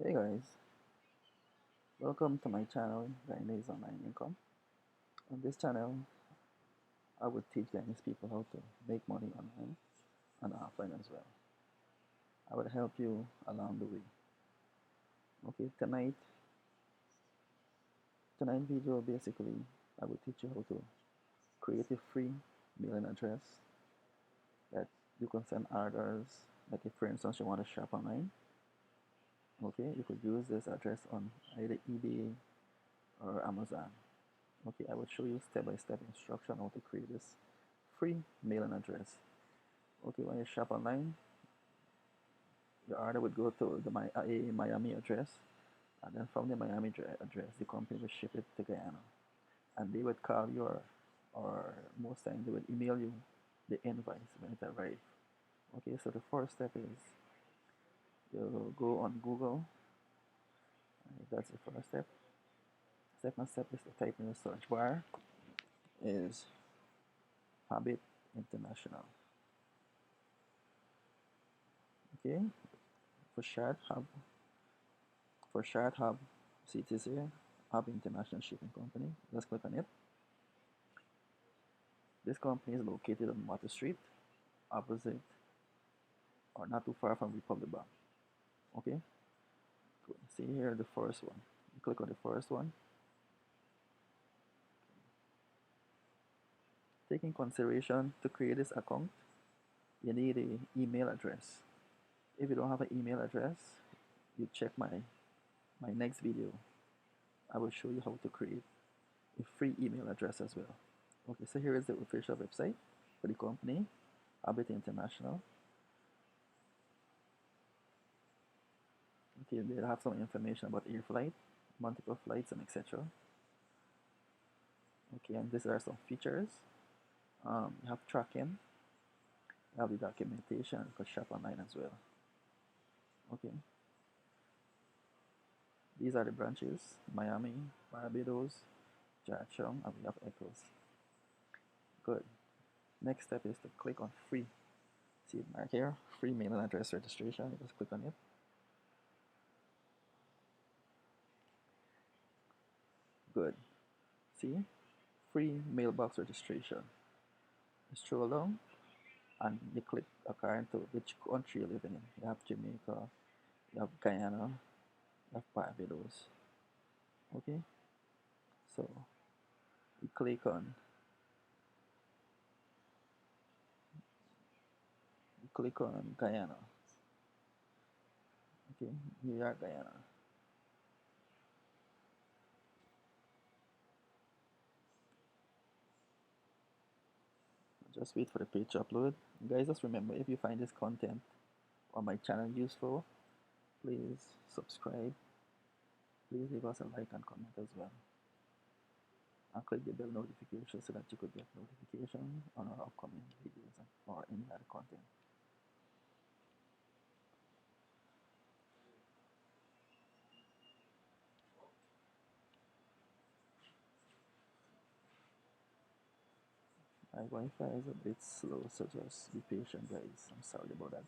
Hey guys, welcome to my channel, Guyanese Online Income. On this channel, I would teach Guyanese people how to make money online and offline as well. I would help you along the way. Okay, tonight video basically, I will teach you how to create a free mailing address that you can send orders. Like if, for instance, you want to shop online, okay, you could use this address on either eBay or Amazon. Okay, I will show you step-by-step instruction how to create this free mailing address. Okay, when you shop online, your order would go to a Miami address, and then from the Miami address, the company will ship it to Guyana, and they would call you, or most times they would email you the invoice when it arrives. Okay, so the first step is you go on Google. Right, that's the first step. Second step is to type in the search bar is Habit International. Okay, for short, hub, see it is here, Hub International Shipping Company. Let's click on it. This company is located on Water Street, opposite or not too far from Republic Bank. Okay, good. See here the first one. You click on the first one. Take in consideration to create this account, you need an email address. If you don't have an email address, you check my next video. I will show you how to create a free email address as well. Okay, so here is the official website for the company, Habit International. Okay, they have some information about air flight, multiple flights, and etc. Okay, and these are some features. You have tracking, you have the documentation, you can shop online as well. Okay, these are the branches: Miami, Barbados, Georgetown, and we have Echoes. Good. Next step is to click on free. See it mark here, free mailing address registration. You just click on it. Good. See, free mailbox registration. You scroll down and you click according to which country you live in. You have Jamaica, you have Guyana, you have Barbados. Okay, so you click on Guyana. Okay, New York, Guyana. Just wait for the page to upload. Guys, just remember, if you find this content on my channel useful, please subscribe. Please leave us a like and comment as well. And click the bell notification so that you could get notification on our upcoming videos or any other content. My Wi-Fi is a bit slow, so just be patient, guys. I'm sorry about that.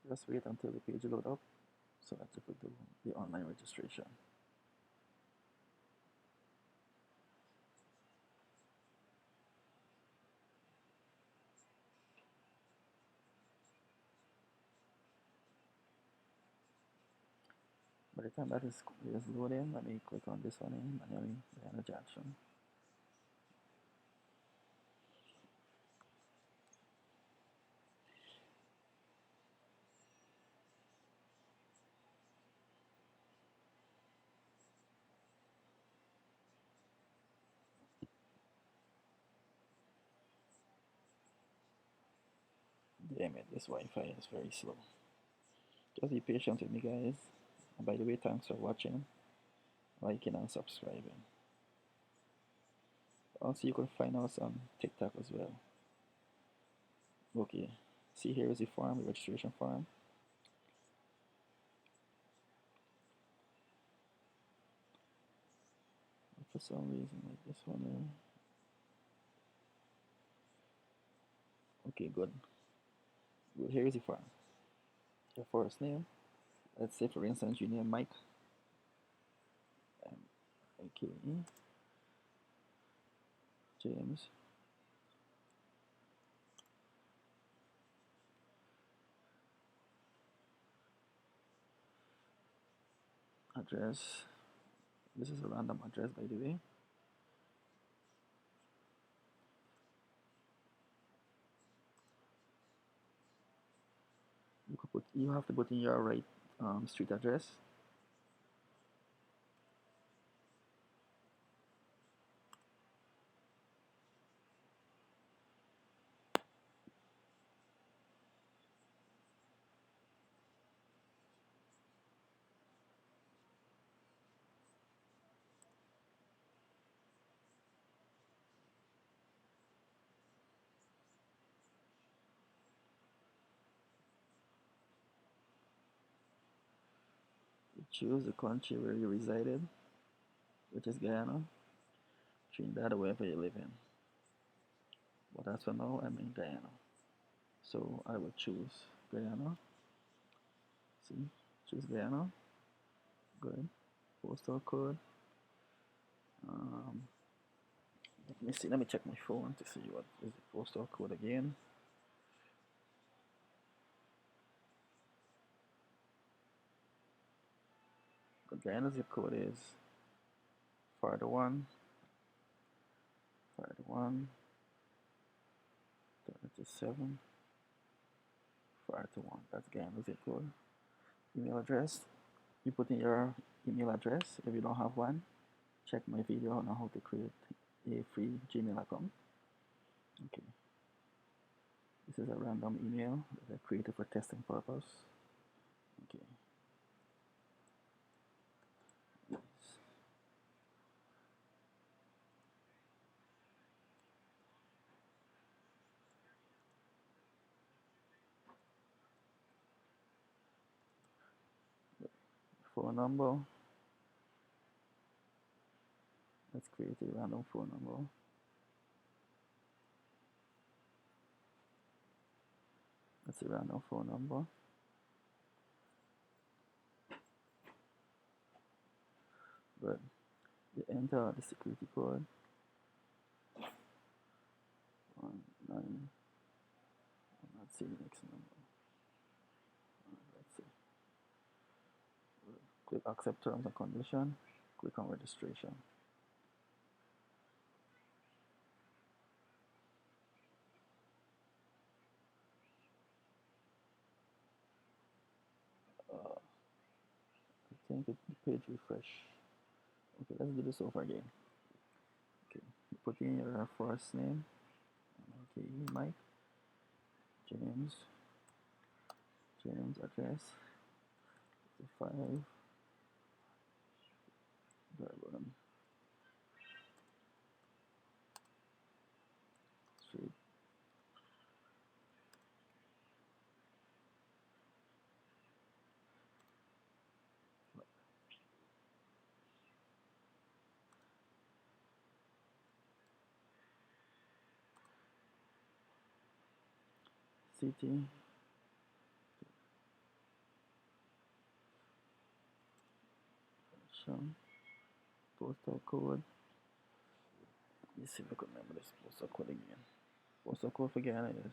Just wait until the page load up so that you could do the online registration. By the time that is loading, let me click on this one in manually, Guyana Jackson. Damn it, this Wi-Fi is very slow. Just be patient with me, guys. And by the way, thanks for watching, liking, and subscribing. Also, you can find us on TikTok as well. Okay, See, here is the form, the registration form. For some reason, like this one there. Okay, good. Good. Here is the form. Your first name. Let's say, for instance, you name Mike. Okay. James. Address. This is a random address, by the way. You have to put in your right street address. You choose the country where you resided, which is Guyana, Trinidad, or wherever you live in. But as for now, I'm in Guyana. So I will choose Guyana. See, choose Guyana. Good. Postal code. Um, Let me see. Let me check my phone to see what is the postal code again. The Guyana zip code is 41, 41, 37, 41. That's Guyana zip code. Email address. You put in your email address. If you don't have one, check my video on how to create a free Gmail account. Okay. This is a random email that I created for testing purpose. Okay. Yes. Phone number. Let's create a random phone number. That's a random phone number. Good. You enter the security code. 19. I'm not seeing the next number. Let's see. Click accept terms and conditions. Click on registration. I think the page refresh. Okay, let's do this over again. Okay, you put in your first name. Okay, Mike. James. James address. 5. Durban Street. City. Postal code. Let me see if I can remember this postal code again. Postal code for Guyana is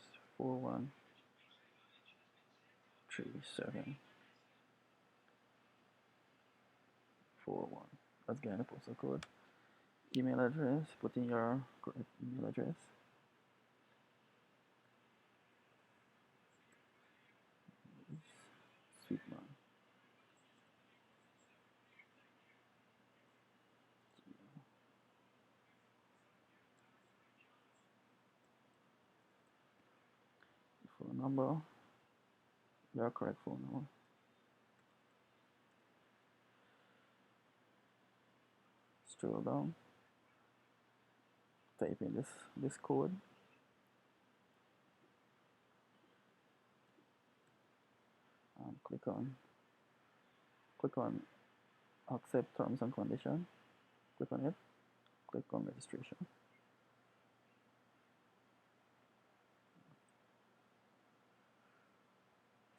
413741. That's Guyana postal code. Email address. Put in your correct email address. Sweet man. Phone number. Your correct phone number. Scroll down. Type in this code. click on click on accept terms and conditions. Click on it. Click on registration.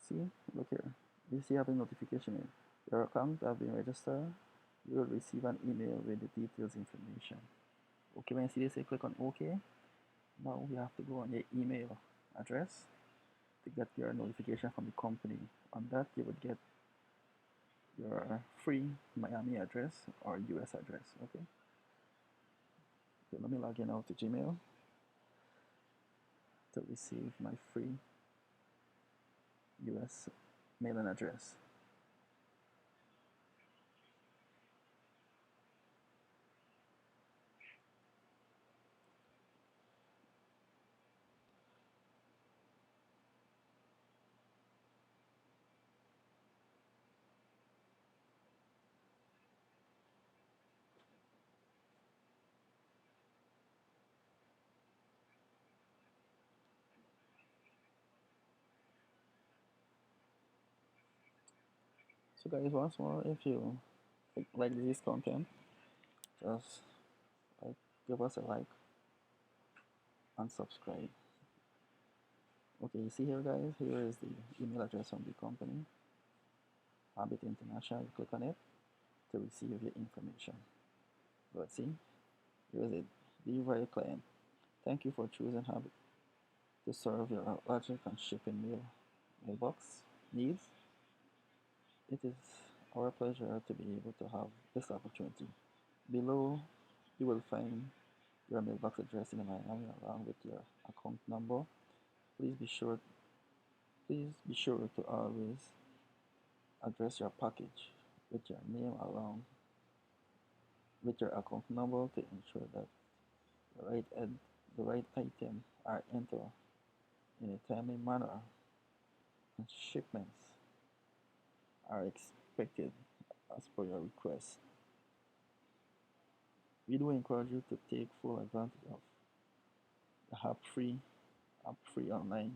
See, look here. You see, have a notification in your account have been registered. You will receive an email with the details information. Okay, when you see this, you click on OK. Now we have to go on your email address to get your notification from the company. On that, you would get your free Miami address or US address. Okay. So let me log in now to Gmail to receive my free US mailing address. So guys, once more, if you like this content, just like give us a like and subscribe. Okay, you see here guys, here is the email address from the company, Habit International. You click on it to receive your information. Let's see, here is it. Dear client, thank you for choosing Habit to serve your logic and shipping mailbox needs. It is our pleasure to be able to have this opportunity. Below, you will find your mailbox address in Miami along with your account number. Please be sure to always address your package with your name along with your account number to ensure that the right item are entered in a timely manner and shipments are expected as per your request. We do encourage you to take full advantage of the app-free online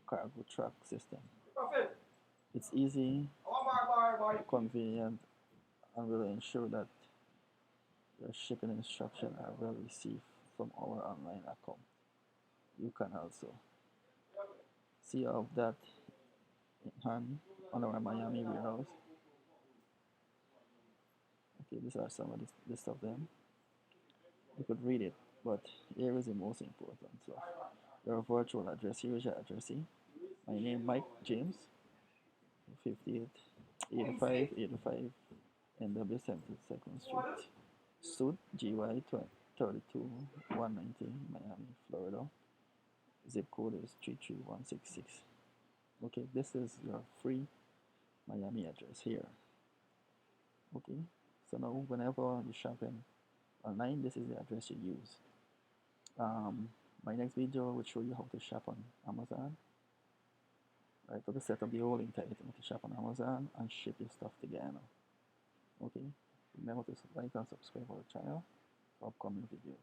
cargo track system. It's easy, convenient, and will ensure that your shipping instructions are well received from our online account. You can also see all of that in hand on our Miami warehouse. Okay, these are some of the list of them. You could read it, but here is the most important. So your virtual address, here is your address. My name Mike James, 58 85 NW 72nd Street, Suite GY 32 190, Miami, Florida. Zip code is 33166. Okay, this is your free Miami address here. Okay, so now whenever you're shopping online, this is the address you use. My next video will show you how to shop on Amazon. Right, how to set up the whole entire thing to shop on Amazon and ship your stuff to Guyana. Okay, remember to like and subscribe our channel for upcoming videos.